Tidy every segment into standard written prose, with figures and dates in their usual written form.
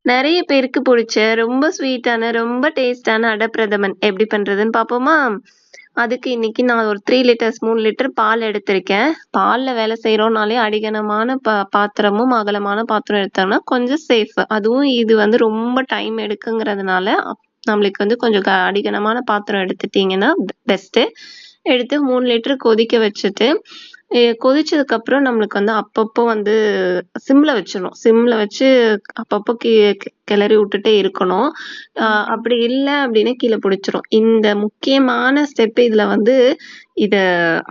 நெறைய பேருக்கு புடிச்ச, ரொம்ப ஸ்வீட்டான, ரொம்ப டேஸ்டான அடப்பிரதமன் எப்படி பண்றதுன்னு பாப்போமா? அதுக்கு இன்னைக்கு நான் ஒரு 3 லிட்டர்ஸ் 3 லிட்டர் பால் எடுத்திருக்கேன். பால்ல வேலை செய்றோம்னாலே அடிகனமான பாத்திரமும், அகலமான பாத்திரம் எடுத்தோம்னா கொஞ்சம் சேஃப். அதுவும் இது வந்து ரொம்ப டைம் எடுக்குங்கிறதுனால, நம்மளுக்கு வந்து கொஞ்சம் அடிகனமான பாத்திரம் எடுத்துட்டீங்கன்னா பெஸ்ட்டு. எடுத்து 3 லிட்டர் கொதிக்க வச்சுட்டு, கொதிச்சதுக்கப்புறம் நம்மளுக்கு வந்து அப்பப்போ வந்து சிம்ல வச்சிடணும். சிம்ல வச்சு அப்பப்போ கிளறி விட்டுட்டே இருக்கணும். அப்படி இல்ல அப்படின்னா கீழ பிடிச்சிரும். இந்த முக்கியமான ஸ்டெப் இதுல வந்து இத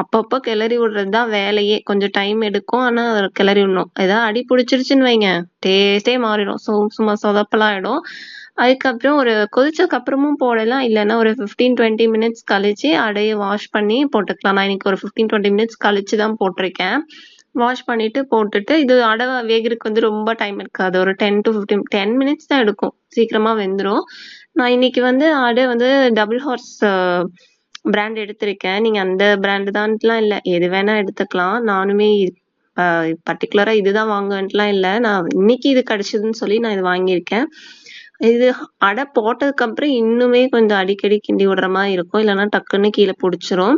அப்பப்போ கிளறி விடுறது தான் வேலையே. கொஞ்சம் டைம் எடுக்கும். ஆனா கிளறி விடணும். ஏதாவது அடி பிடிச்சிருச்சுன்னு வைங்க, டேஸ்டே மாறிடும். சும்மா சொதப்பலாயிடும். அதுக்கப்புறம் ஒரு கொதிச்சதுக்கு அப்புறமும் போடலாம். இல்லன்னா ஒரு 15, 20 மினிட்ஸ் கழிச்சு அடைய வாஷ் பண்ணி போட்டுக்கலாம். நான் இன்னைக்கு ஒரு 15, 20 மினிட்ஸ் கழிச்சு தான் போட்டிருக்கேன். வாஷ் பண்ணிட்டு போட்டுட்டு இது அடை வேகறதுக்கு வந்து ரொம்ப டைம் எடுக்காது. ஒரு 10 to 15 10 மினிட்ஸ் தான் எடுக்கும். சீக்கிரமா வெந்துரும். நான் இன்னைக்கு வந்து அடை வந்து டபுள் ஹார்ஸ் பிராண்ட் எடுத்திருக்கேன். நீங்க அந்த பிராண்ட் தான்ட்டுலாம் இல்ல. எது வேணா எடுத்துக்கலாம். நானுமே பர்டிகுலரா இதுதான் வாங்குவேன்ட்டுலாம் இல்ல. நான் இன்னைக்கு இது கிடைச்சதுன்னு சொல்லி நான் இது வாங்கியிருக்கேன். இது அடை போட்டதுக்கு அப்புறம் இன்னுமே கொஞ்சம் அடிக்கடி கிண்டி விடுற மாதிரி இருக்கும். இல்லைன்னா டக்குன்னு கீழே பிடிச்சிரும்.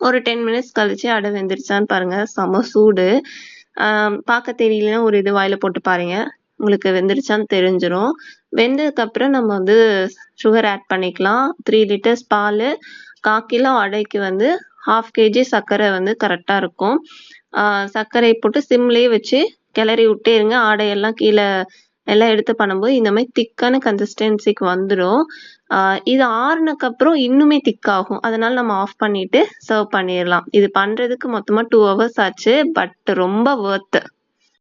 ஒரு 10 மினிட்ஸ் கழிச்சு அடை வெந்துருச்சான்னு பாருங்க. செம சூடு. பார்க்க தெரியலன்னா ஒரு இது வாயில போட்டு பாருங்க. உங்களுக்கு வெந்துருச்சான்னு தெரிஞ்சிரும். வெந்ததுக்கு அப்புறம் நம்ம வந்து சுகர் ஆட் பண்ணிக்கலாம். 3 லிட்டர்ஸ் பால், 1/4 கிலோ அடைக்கு வந்து 1/2 kg சர்க்கரை வந்து கரெக்டா இருக்கும். சர்க்கரை போட்டு சிம்லயே வச்சு கிளறி விட்டே இருங்க. ஆடையெல்லாம் கீழே எல்லாம் எடுத்து பண்ணும்போது இந்த மாதிரி திக்கான கன்சிஸ்டன்சிக்கு வந்துடும். இது ஆறுனக்கு அப்புறம் இன்னுமே திக்காகும். அதனால நம்ம ஆஃப் பண்ணிட்டு சர்வ் பண்ணிடலாம். இது பண்றதுக்கு மொத்தமா 2 hours ஆச்சு. பட் ரொம்ப ஒர்த்.